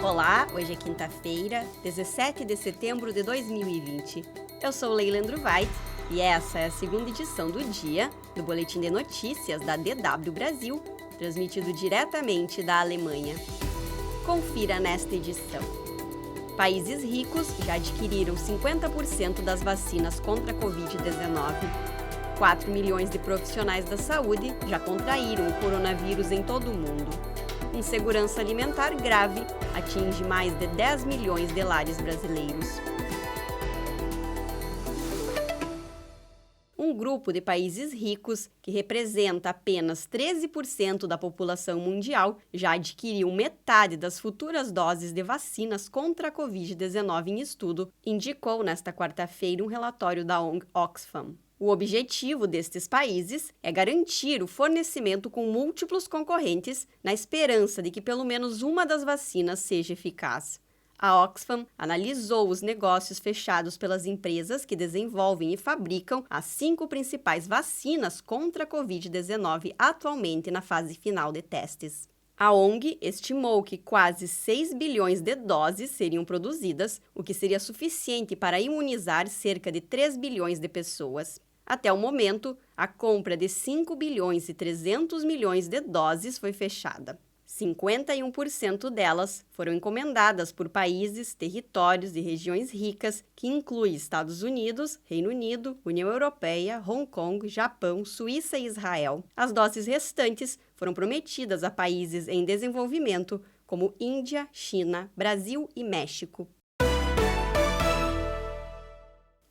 Olá, hoje é quinta-feira, 17 de setembro de 2020. Eu sou Leila Andruweit e essa é a segunda edição do dia do Boletim de Notícias da DW Brasil, transmitido diretamente da Alemanha. Confira nesta edição. Países ricos já adquiriram 50% das vacinas contra a Covid-19. 4 milhões de profissionais da saúde já contraíram o coronavírus em todo o mundo. Insegurança alimentar grave atinge mais de 10 milhões de lares brasileiros. Um grupo de países ricos, que representa apenas 13% da população mundial, já adquiriu metade das futuras doses de vacinas contra a Covid-19 em estudo, indicou nesta quarta-feira um relatório da ONG Oxfam. O objetivo destes países é garantir o fornecimento com múltiplos concorrentes, na esperança de que pelo menos uma das vacinas seja eficaz. A Oxfam analisou os negócios fechados pelas empresas que desenvolvem e fabricam as 5 principais vacinas contra a Covid-19 atualmente na fase final de testes. A ONG estimou que quase 6 bilhões de doses seriam produzidas, o que seria suficiente para imunizar cerca de 3 bilhões de pessoas. Até o momento, a compra de 5 bilhões e 300 milhões de doses foi fechada. 51% delas foram encomendadas por países, territórios e regiões ricas, que inclui Estados Unidos, Reino Unido, União Europeia, Hong Kong, Japão, Suíça e Israel. As doses restantes foram prometidas a países em desenvolvimento, como Índia, China, Brasil e México.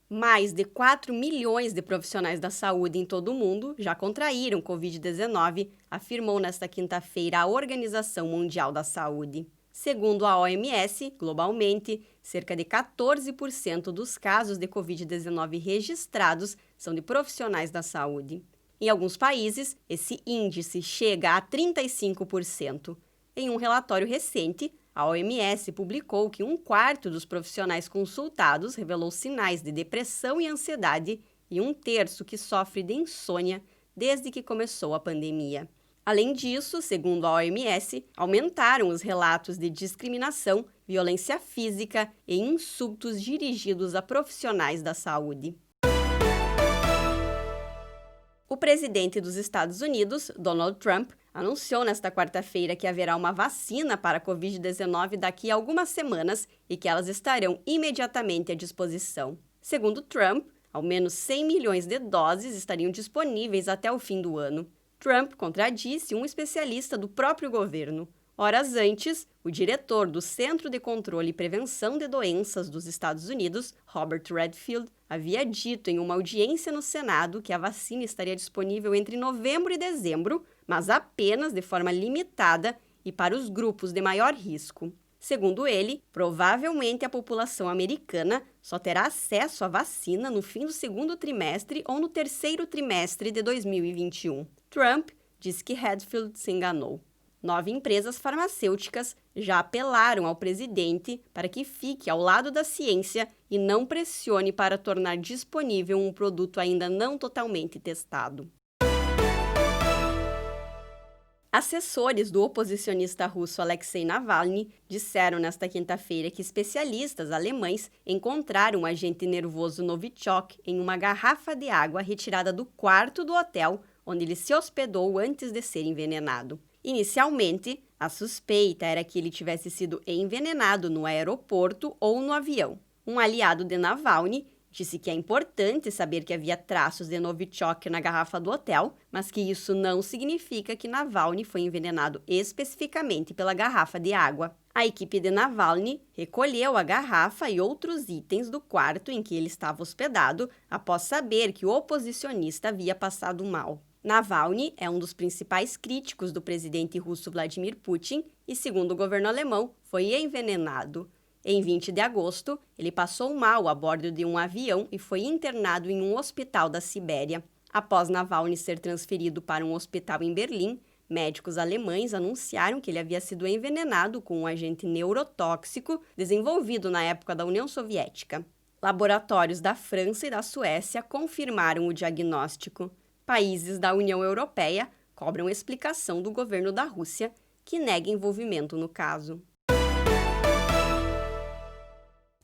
Mais de 4 milhões de profissionais da saúde em todo o mundo já contraíram Covid-19, afirmou nesta quinta-feira a Organização Mundial da Saúde. Segundo a OMS, globalmente, cerca de 14% dos casos de Covid-19 registrados são de profissionais da saúde. Em alguns países, esse índice chega a 35%. Em um relatório recente, a OMS publicou que 1/4 dos profissionais consultados revelou sinais de depressão e ansiedade e 1/3 que sofre de insônia desde que começou a pandemia. Além disso, segundo a OMS, aumentaram os relatos de discriminação, violência física e insultos dirigidos a profissionais da saúde. O presidente dos Estados Unidos, Donald Trump, anunciou nesta quarta-feira que haverá uma vacina para a Covid-19 daqui a algumas semanas e que elas estarão imediatamente à disposição. Segundo Trump, ao menos 100 milhões de doses estariam disponíveis até o fim do ano. Trump contradisse um especialista do próprio governo. Horas antes, o diretor do Centro de Controle e Prevenção de Doenças dos Estados Unidos, Robert Redfield, havia dito em uma audiência no Senado que a vacina estaria disponível entre novembro e dezembro, mas apenas de forma limitada e para os grupos de maior risco. Segundo ele, provavelmente a população americana só terá acesso à vacina no fim do segundo trimestre ou no terceiro trimestre de 2021. Trump disse que Redfield se enganou. 9 empresas farmacêuticas já apelaram ao presidente para que fique ao lado da ciência e não pressione para tornar disponível um produto ainda não totalmente testado. Assessores do oposicionista russo Alexei Navalny disseram nesta quinta-feira que especialistas alemães encontraram o agente nervoso Novichok em uma garrafa de água retirada do quarto do hotel onde ele se hospedou antes de ser envenenado. Inicialmente, a suspeita era que ele tivesse sido envenenado no aeroporto ou no avião. Um aliado de Navalny disse que é importante saber que havia traços de Novichok na garrafa do hotel, mas que isso não significa que Navalny foi envenenado especificamente pela garrafa de água. A equipe de Navalny recolheu a garrafa e outros itens do quarto em que ele estava hospedado após saber que o oposicionista havia passado mal. Navalny é um dos principais críticos do presidente russo Vladimir Putin e, segundo o governo alemão, foi envenenado. Em 20 de agosto, ele passou mal a bordo de um avião e foi internado em um hospital da Sibéria. Após Navalny ser transferido para um hospital em Berlim, médicos alemães anunciaram que ele havia sido envenenado com um agente neurotóxico desenvolvido na época da União Soviética. Laboratórios da França e da Suécia confirmaram o diagnóstico. Países da União Europeia cobram explicação do governo da Rússia, que nega envolvimento no caso.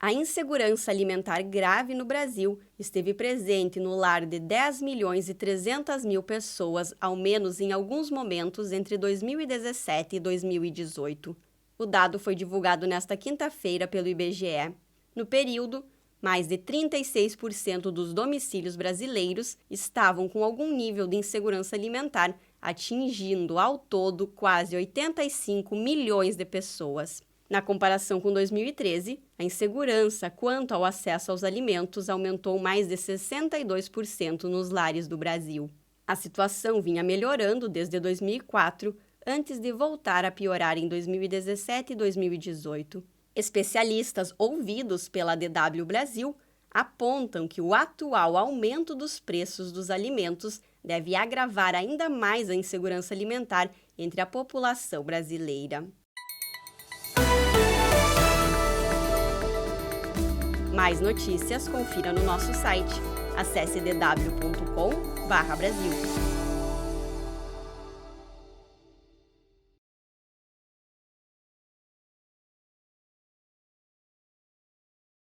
A insegurança alimentar grave no Brasil esteve presente no lar de 10.300.000 pessoas, ao menos em alguns momentos entre 2017 e 2018. O dado foi divulgado nesta quinta-feira pelo IBGE. No período, mais de 36% dos domicílios brasileiros estavam com algum nível de insegurança alimentar, atingindo ao todo quase 85 milhões de pessoas. Na comparação com 2013, a insegurança quanto ao acesso aos alimentos aumentou mais de 62% nos lares do Brasil. A situação vinha melhorando desde 2004, antes de voltar a piorar em 2017 e 2018. Especialistas ouvidos pela DW Brasil apontam que o atual aumento dos preços dos alimentos deve agravar ainda mais a insegurança alimentar entre a população brasileira. Mais notícias, confira no nosso site. Acesse dw.com/Brasil.